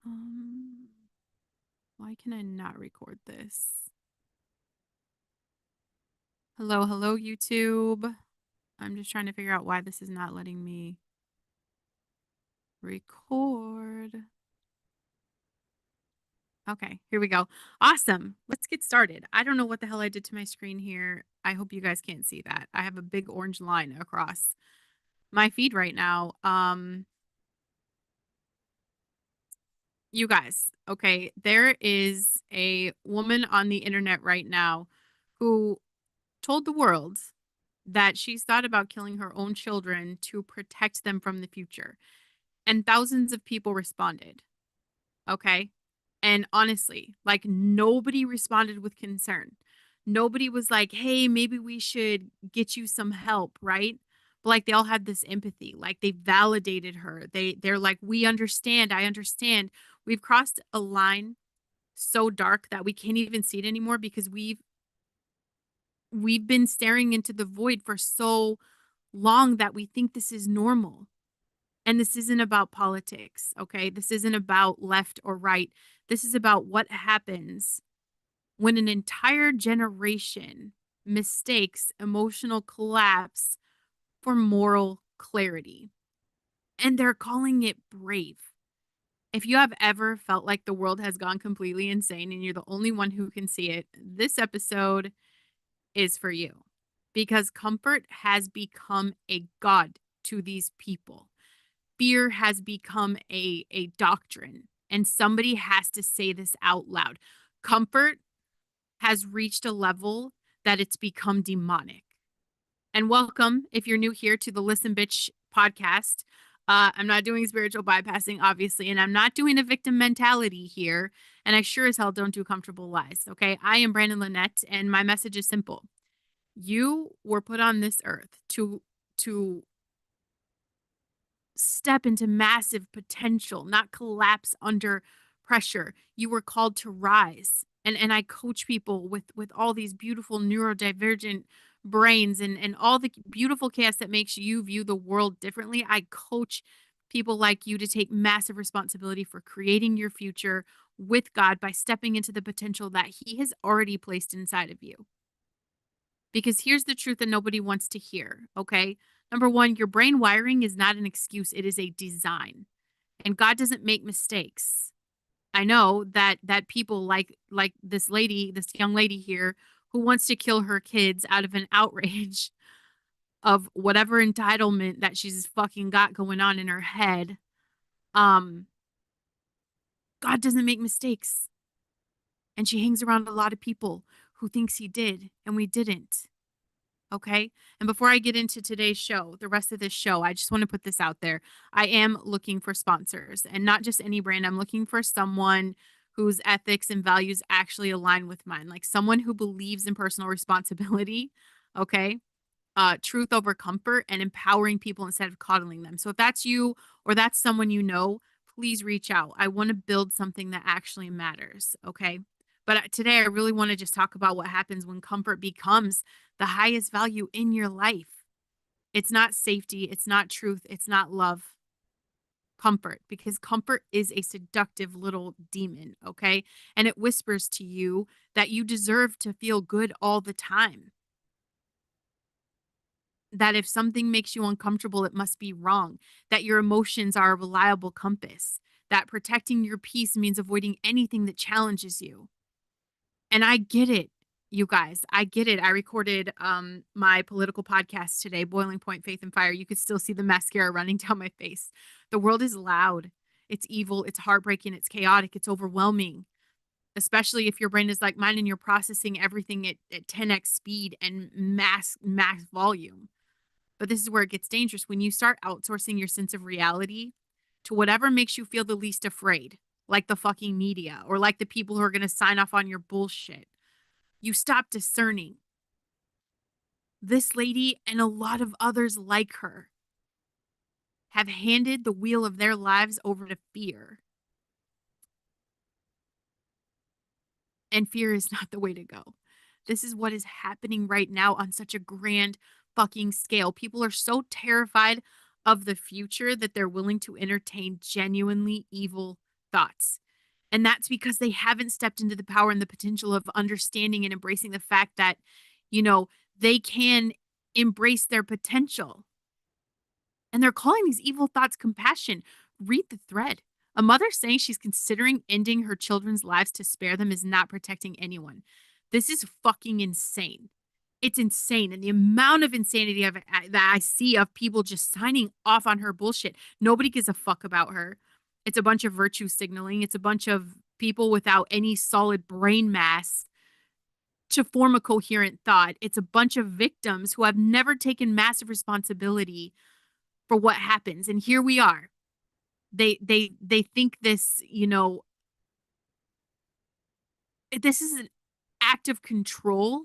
Um, why can I not record this? Hello, hello, YouTube. I'm just trying to figure out why this is not letting me record. Okay, here we go. Awesome. Let's get started. I don't know what the hell I did to my screen here. I hope you guys can't see that. I have a big orange line across my feed right now. You guys, okay, there is a woman on the internet right now who told the world that she's thought about killing her own children to protect them from the future. And thousands of people responded. Okay. And honestly, like nobody responded with concern. Nobody was like, hey, maybe we should get you some help, right? But like they all had this empathy. Like they validated her. They're like, we understand, I understand. We've crossed a line so dark that we can't even see it anymore because we've been staring into the void for so long that we think this is normal. And this isn't about politics, okay? This isn't about left or right. This is about what happens when an entire generation mistakes emotional collapse for moral clarity. And they're calling it brave. If you have ever felt like the world has gone completely insane and you're the only one who can see it, this episode is for you because comfort has become a god to these people. Fear has become a doctrine, and somebody has to say this out loud. Comfort has reached a level that it's become demonic. And welcome, if you're new here, to the Listen Bitch podcast. I'm not doing spiritual bypassing, obviously, and I'm not doing a victim mentality here. And I sure as hell don't do comfortable lies. Okay. I am Brandon Lynette, and my message is simple. You were put on this earth to step into massive potential, not collapse under pressure. You were called to rise. And I coach people with all these beautiful neurodivergent brains and all the beautiful chaos that makes you view the world differently. I coach people like you to take massive responsibility for creating your future with God by stepping into the potential that He has already placed inside of you. Because here's the truth that nobody wants to hear, okay? Number one, your brain wiring is not an excuse, it is a design. And God doesn't make mistakes. I know that people like this lady, this young lady here who wants to kill her kids out of an outrage of whatever entitlement that she's fucking got going on in her head. Um God doesn't make mistakes. And she hangs around a lot of people who thinks he did and we didn't. Okay. And before I get into today's show, the rest of this show, I just want to put this out there. I am looking for sponsors and not just any brand. I'm looking for someone whose ethics and values actually align with mine, like someone who believes in personal responsibility. Okay. Truth over comfort and empowering people instead of coddling them. So if that's you or that's someone you know, please reach out. I want to build something that actually matters. Okay. But today I really want to just talk about what happens when comfort becomes the highest value in your life. It's not safety, it's not truth, it's not love. Comfort, because comfort is a seductive little demon, okay? And it whispers to you that you deserve to feel good all the time. That if something makes you uncomfortable, it must be wrong. That your emotions are a reliable compass. That protecting your peace means avoiding anything that challenges you. And I get it, you guys. I get it. I recorded my political podcast today, Boiling Point Faith and Fire. You could still see the mascara running down my face. The world is loud. It's evil, it's heartbreaking, it's chaotic, it's overwhelming. Especially if your brain is like mine and you're processing everything at 10x speed and max volume. But this is where it gets dangerous when you start outsourcing your sense of reality to whatever makes you feel the least afraid, like the fucking media or like the people who are going to sign off on your bullshit. You stop discerning. This lady and a lot of others like her have handed the wheel of their lives over to fear. And fear is not the way to go. This is what is happening right now on such a grand fucking scale. People are so terrified of the future that they're willing to entertain genuinely evil thoughts. And that's because they haven't stepped into the power and the potential of understanding and embracing the fact that, you know, they can embrace their potential. And they're calling these evil thoughts compassion. Read the thread. A mother saying she's considering ending her children's lives to spare them is not protecting anyone. This is fucking insane. It's insane. And the amount of insanity that I see of people just signing off on her bullshit. Nobody gives a fuck about her. It's a bunch of virtue signaling. It's a bunch of people without any solid brain mass to form a coherent thought. It's a bunch of victims who have never taken massive responsibility for what happens. And here we are. They think this, this is an act of control,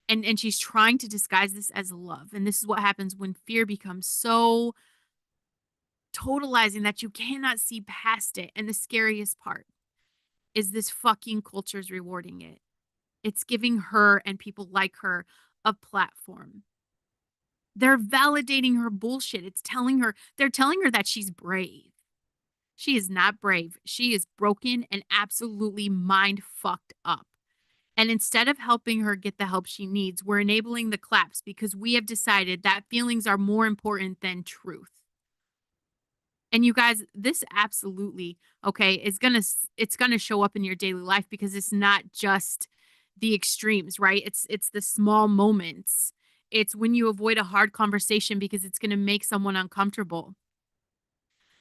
and she's trying to disguise this as love. And this is what happens when fear becomes so totalizing that you cannot see past it. And the scariest part is this fucking culture is rewarding it. It's giving her and people like her a platform. They're validating her bullshit. They're telling her that she's brave. She is not brave. She is broken and absolutely mind fucked up. And instead of helping her get the help she needs, we're enabling the claps because we have decided that feelings are more important than truth. And you guys, this absolutely, okay, it's going to show up in your daily life because it's not just the extremes, right? It's the small moments. It's when you avoid a hard conversation because it's going to make someone uncomfortable.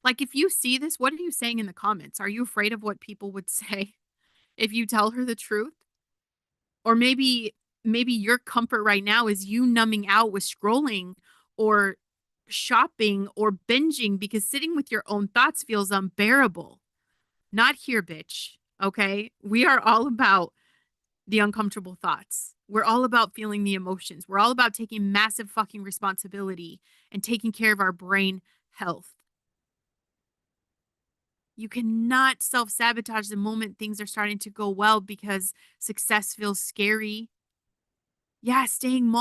Like, if you see this, what are you saying in the comments? Are you afraid of what people would say if you tell her the truth? Or maybe your comfort right now is you numbing out with scrolling or shopping or binging because sitting with your own thoughts feels unbearable. Not here, bitch. Okay? We are all about the uncomfortable thoughts. We're all about feeling the emotions. We're all about taking massive fucking responsibility and taking care of our brain health. You cannot self-sabotage the moment things are starting to go well because success feels scary. Yeah, staying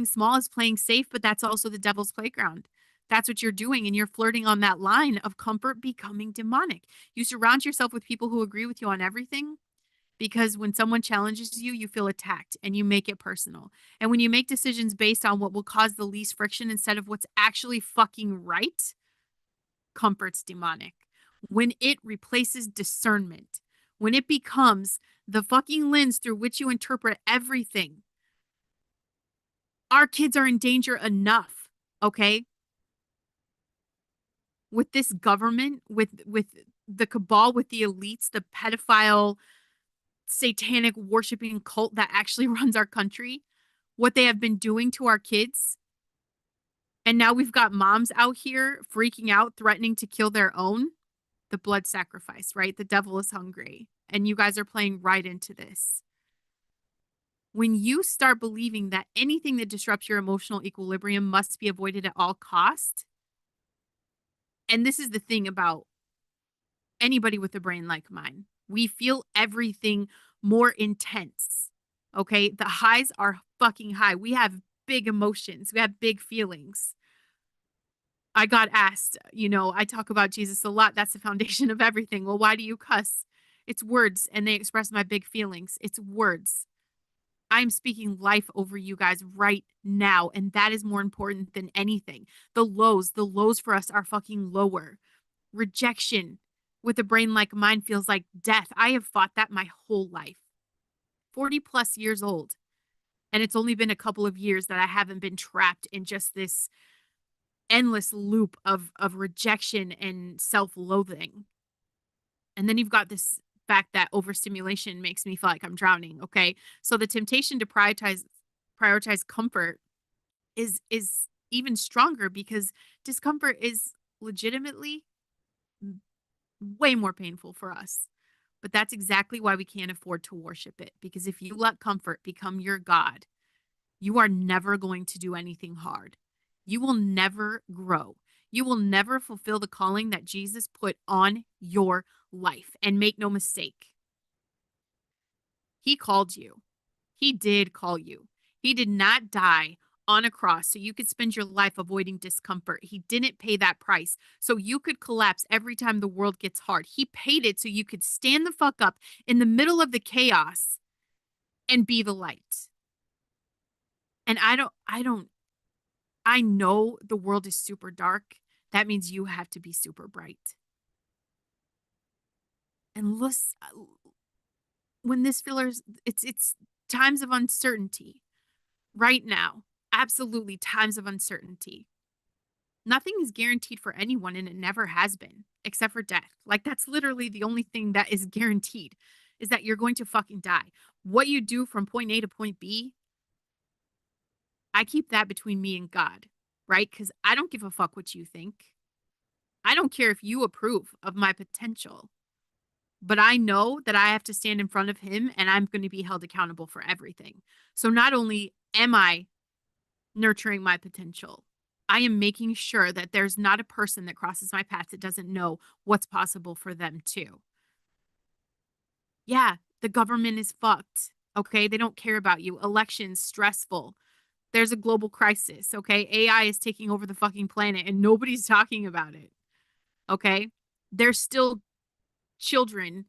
small is playing safe, but that's also the devil's playground. That's what you're doing, and you're flirting on that line of comfort becoming demonic. You surround yourself with people who agree with you on everything because when someone challenges you, you feel attacked and you make it personal. And when you make decisions based on what will cause the least friction instead of what's actually fucking right, comfort's demonic. When it replaces discernment, when it becomes the fucking lens through which you interpret everything, our kids are in danger enough, okay? With this government, with the cabal, with the elites, the pedophile, satanic worshiping cult that actually runs our country, what they have been doing to our kids. And now we've got moms out here freaking out, threatening to kill their own. The blood sacrifice, right? The devil is hungry. And you guys are playing right into this. When you start believing that anything that disrupts your emotional equilibrium must be avoided at all cost, and this is the thing about anybody with a brain like mine, we feel everything more intense. Okay? The highs are fucking high. We have big emotions. We have big feelings. I got asked, I talk about Jesus a lot. That's the foundation of everything. Well, why do you cuss? It's words and they express my big feelings. It's words. I'm speaking life over you guys right now. And that is more important than anything. The lows for us are fucking lower. Rejection with a brain like mine feels like death. I have fought that my whole life. 40 plus years old. And it's only been a couple of years that I haven't been trapped in just this endless loop of rejection and self-loathing. And then you've got this fact that overstimulation makes me feel like I'm drowning. Okay. So the temptation to prioritize comfort is even stronger because discomfort is legitimately way more painful for us. But that's exactly why we can't afford to worship it. Because if you let comfort become your God, you are never going to do anything hard. You will never grow. You will never fulfill the calling that Jesus put on your life. And make no mistake, he called you. He did call you. He did not die on a cross so you could spend your life avoiding discomfort. He didn't pay that price so you could collapse every time the world gets hard. He paid it so you could stand the fuck up in the middle of the chaos and be the light. And I know the world is super dark. That means you have to be super bright. And when this feels, it's times of uncertainty right now. Absolutely times of uncertainty. Nothing is guaranteed for anyone, and it never has been, except for death. Like, that's literally the only thing that is guaranteed, is that you're going to fucking die. What you do from point A to point B, I keep that between me and God, right? Because I don't give a fuck what you think. I don't care if you approve of my potential, but I know that I have to stand in front of him and I'm going to be held accountable for everything. So not only am I nurturing my potential, I am making sure that there's not a person that crosses my path that doesn't know what's possible for them too. Yeah, the government is fucked. Okay. They don't care about you. Elections, stressful. There's a global crisis. Okay. AI is taking over the fucking planet and nobody's talking about it. Okay. There's still children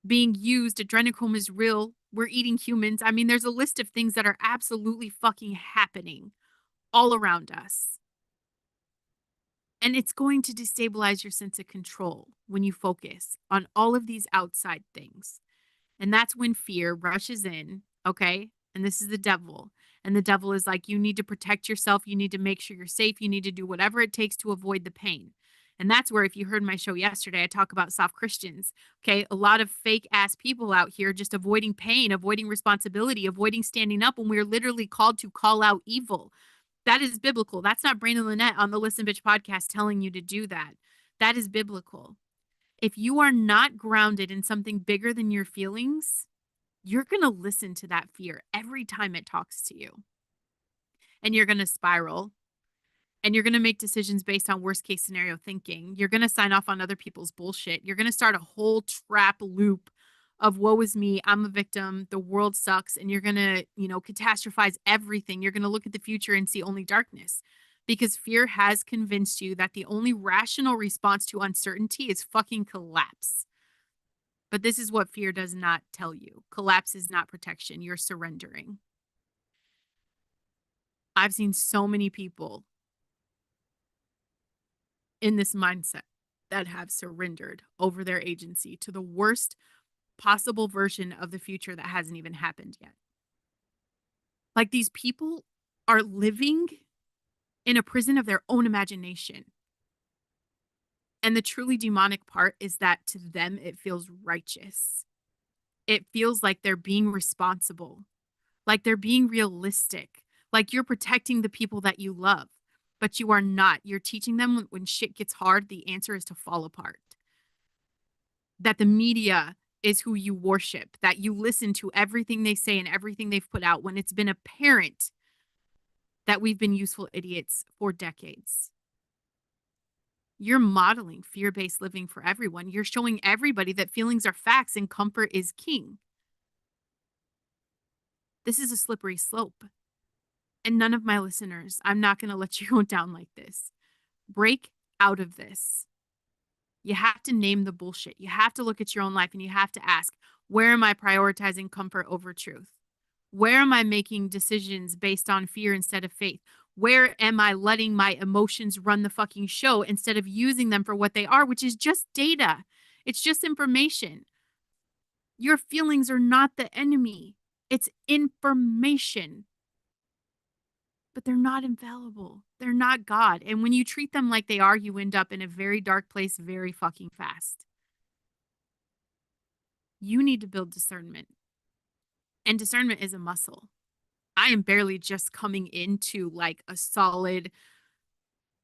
being used. Adrenochrome is real. We're eating humans. I mean, there's a list of things that are absolutely fucking happening all around us. And it's going to destabilize your sense of control when you focus on all of these outside things. And that's when fear rushes in, okay? And this is the devil. And the devil is like, you need to protect yourself. You need to make sure you're safe. You need to do whatever it takes to avoid the pain. And that's where, if you heard my show yesterday, I talk about soft Christians. Okay. A lot of fake ass people out here just avoiding pain, avoiding responsibility, avoiding standing up when we're literally called to call out evil. That is biblical. That's not Brandon Lynette on the Listen Bitch podcast telling you to do that. That is biblical. If you are not grounded in something bigger than your feelings, you're going to listen to that fear every time it talks to you. And you're going to spiral. And you're going to make decisions based on worst case scenario thinking. You're going to sign off on other people's bullshit. You're going to start a whole trap loop of woe is me, I'm a victim, the world sucks, and you're going to, catastrophize everything. You're going to look at the future and see only darkness because fear has convinced you that the only rational response to uncertainty is fucking collapse. But this is what fear does not tell you. Collapse is not protection. You're surrendering. I've seen so many people in this mindset that have surrendered over their agency to the worst possible version of the future that hasn't even happened yet. Like, these people are living in a prison of their own imagination. And the truly demonic part is that to them, it feels righteous. It feels like they're being responsible, like they're being realistic, like you're protecting the people that you love, but you are not. You're teaching them when shit gets hard, the answer is to fall apart. That the media is who you worship, that you listen to everything they say and everything they've put out when it's been apparent that we've been useful idiots for decades. You're modeling fear-based living for everyone. You're showing everybody that feelings are facts and comfort is king. This is a slippery slope. And none of my listeners, I'm not going to let you go down like this. Break out of this. You have to name the bullshit. You have to look at your own life and you have to ask, where am I prioritizing comfort over truth? Where am I making decisions based on fear instead of faith? Where am I letting my emotions run the fucking show instead of using them for what they are, which is just data? It's just information. Your feelings are not the enemy. It's information. But they're not infallible. They're not God. And when you treat them like they are, you end up in a very dark place very fucking fast. You need to build discernment. And discernment is a muscle. I am barely just coming into like a solid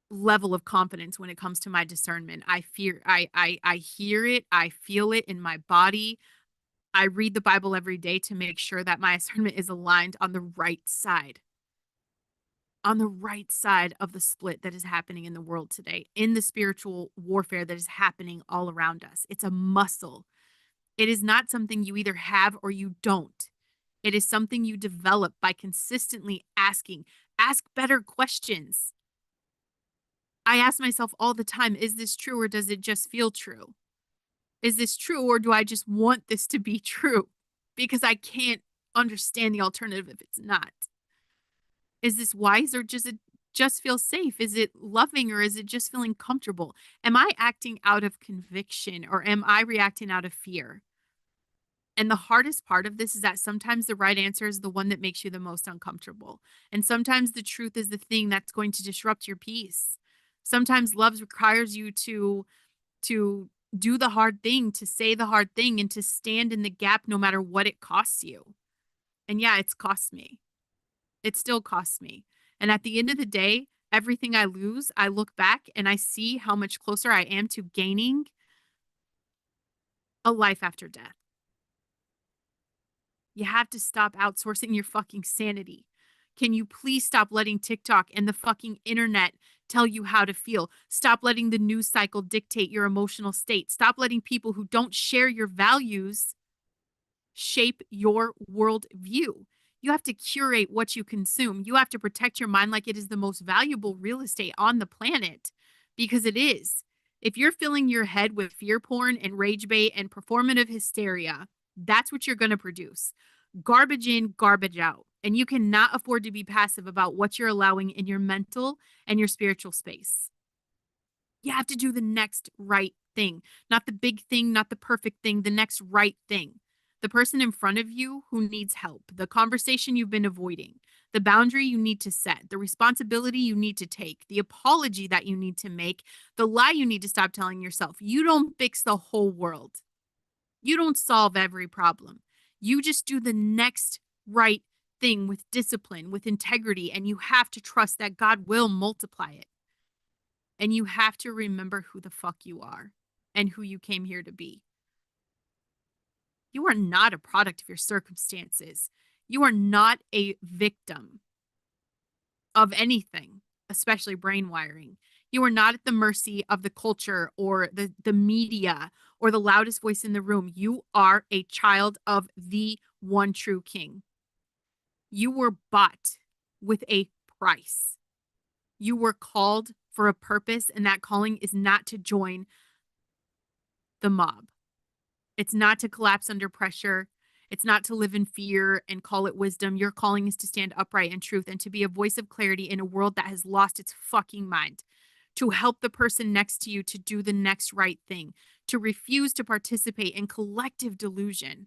level of confidence when it comes to my discernment. I hear it, I feel it in my body. I read the Bible every day to make sure that my discernment is aligned on the right side. On the right side of the split that is happening in the world today, in the spiritual warfare that is happening all around us. It's a muscle. It is not something you either have or you don't. It is something you develop by consistently asking. Ask better questions. I ask myself all the time, is this true or does it just feel true? Is this true or do I just want this to be true? Because I can't understand the alternative if it's not. Is this wise or does it just feel safe? Is it loving or is it just feeling comfortable? Am I acting out of conviction or am I reacting out of fear? And the hardest part of this is that sometimes the right answer is the one that makes you the most uncomfortable. And sometimes the truth is the thing that's going to disrupt your peace. Sometimes love requires you to do the hard thing, to say the hard thing and to stand in the gap no matter what it costs you. And yeah, it's cost me. It still costs me. And at the end of the day, everything I lose, I look back and I see how much closer I am to gaining a life after death. You have to stop outsourcing your fucking sanity. Can you please stop letting TikTok and the fucking internet tell you how to feel? Stop letting the news cycle dictate your emotional state. Stop letting people who don't share your values shape your worldview. You have to curate what you consume. You have to protect your mind like it is the most valuable real estate on the planet because it is. If you're filling your head with fear porn and rage bait and performative hysteria, that's what you're going to produce. Garbage in, garbage out. And you cannot afford to be passive about what you're allowing in your mental and your spiritual space. You have to do the next right thing, not the big thing, not the perfect thing, the next right thing. The person in front of you who needs help, the conversation you've been avoiding, the boundary you need to set, the responsibility you need to take, the apology that you need to make, the lie you need to stop telling yourself. You don't fix the whole world. You don't solve every problem. You just do the next right thing with discipline, with integrity, and you have to trust that God will multiply it. And you have to remember who the fuck you are and who you came here to be. You are not a product of your circumstances. You are not a victim of anything, especially brain wiring. You are not at the mercy of the culture or the media or the loudest voice in the room. You are a child of the one true king. You were bought with a price. You were called for a purpose, and that calling is not to join the mob. It's not to collapse under pressure. It's not to live in fear and call it wisdom. Your calling is to stand upright in truth and to be a voice of clarity in a world that has lost its fucking mind. To help the person next to you to do the next right thing. To refuse to participate in collective delusion.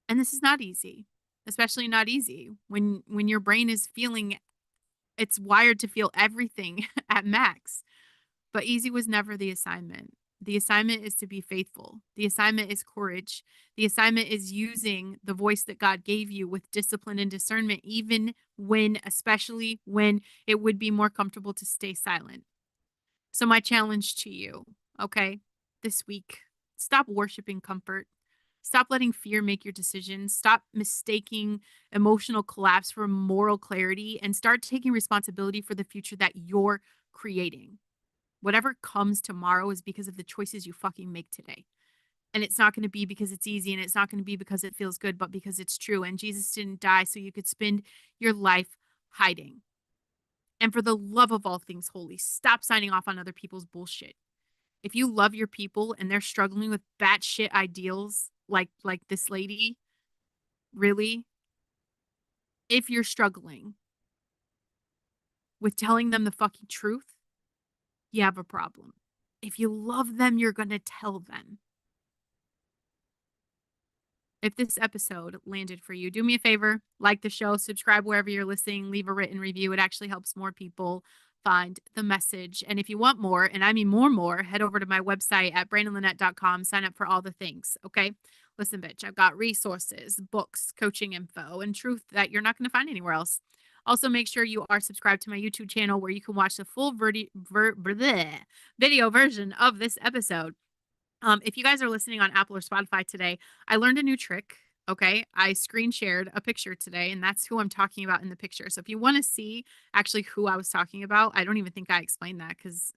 And this is not easy, especially not easy when your brain is feeling it's wired to feel everything at max. But easy was never the assignment. The assignment is to be faithful. The assignment is courage. The assignment is using the voice that God gave you with discipline and discernment, even when, especially when it would be more comfortable to stay silent. So, my challenge to you, okay, this week, stop worshiping comfort. Stop letting fear make your decisions. Stop mistaking emotional collapse for moral clarity and start taking responsibility for the future that you're creating. Whatever comes tomorrow is because of the choices you fucking make today. And it's not going to be because it's easy and it's not going to be because it feels good, but because it's true. And Jesus didn't die so you could spend your life hiding. And for the love of all things holy, stop signing off on other people's bullshit. If you love your people and they're struggling with batshit ideals like this lady, really, if you're struggling with telling them the fucking truth, you have a problem. If you love them, you're going to tell them. If this episode landed for you, do me a favor, like the show, subscribe wherever you're listening, leave a written review. It actually helps more people find the message. And if you want more, and I mean more, head over to my website at brandonlynette.com, sign up for all the things. Okay. Listen, bitch, I've got resources, books, coaching info, and truth that you're not going to find anywhere else. Also, make sure you are subscribed to my YouTube channel where you can watch the full video version of this episode. If you guys are listening on Apple or Spotify today, I learned a new trick. Okay. I screen shared a picture today, and that's who I'm talking about in the picture. So if you want to see actually who I was talking about, I don't even think I explained that because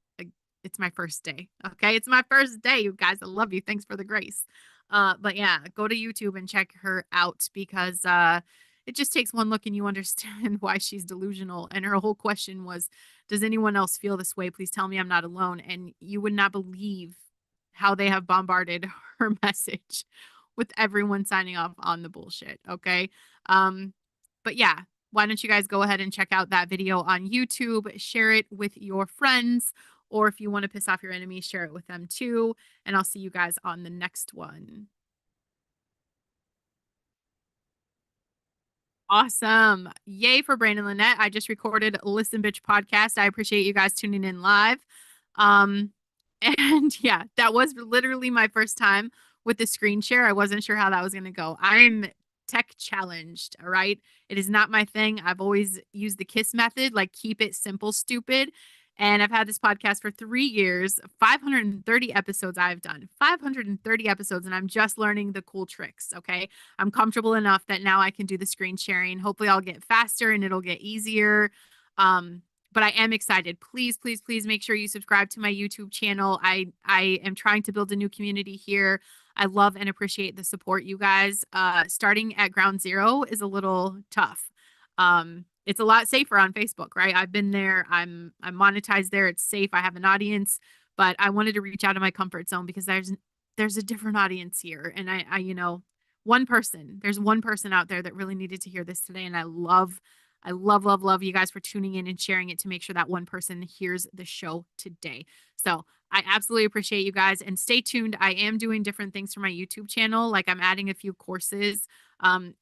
it's my first day. Okay. It's my first day, you guys. I love you. Thanks for the grace. But yeah, go to YouTube and check her out because it just takes one look and you understand why she's delusional. And her whole question was, does anyone else feel this way? Please tell me I'm not alone. And you would not believe how they have bombarded her message with everyone signing off on the bullshit. Okay. Um, but yeah, why don't you guys go ahead and check out that video on YouTube, share it with your friends, or if you want to piss off your enemies, share it with them too. And I'll see you guys on the next one. Awesome. Yay for Brandon Lynette. I just recorded Listen Bitch podcast. I appreciate you guys tuning in live. Um, and yeah, that was literally my first time with the screen share. I wasn't sure how that was going to go. I'm tech challenged. All right. It is not my thing. I've always used the KISS method, like keep it simple, stupid. And I've had this podcast for 3 years, 530 episodes I've done, 530 episodes, and I'm just learning the cool tricks. Okay. I'm comfortable enough that now I can do the screen sharing. Hopefully I'll get faster and it'll get easier. But I am excited. Please, please, please make sure you subscribe to my YouTube channel. I am trying to build a new community here. I love and appreciate the support, you guys. Starting at ground zero is a little tough. It's a lot safer on Facebook, right? I've been there. I'm monetized there. It's safe. I have an audience, but I wanted to reach out of my comfort zone because there's a different audience here, and I there's one person out there that really needed to hear this today, and I love, love, love you guys for tuning in and sharing it to make sure that one person hears the show today. So I absolutely appreciate you guys and stay tuned. I am doing different things for my YouTube channel. Like I'm adding a few courses.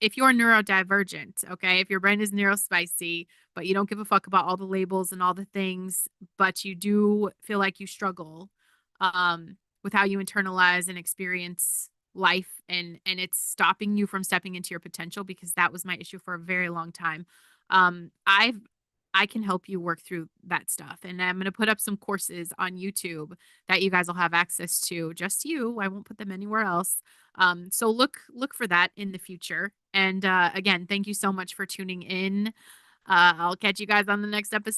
If you're neurodivergent, okay, if your brain is neurospicy, but you don't give a fuck about all the labels and all the things, but you do feel like you struggle with how you internalize and experience life and it's stopping you from stepping into your potential because that was my issue for a very long time. I can help you work through that stuff. And I'm going to put up some courses on YouTube that you guys will have access to. Just you. I won't put them anywhere else. So look for that in the future. And again, thank you so much for tuning in. I'll catch you guys on the next episode.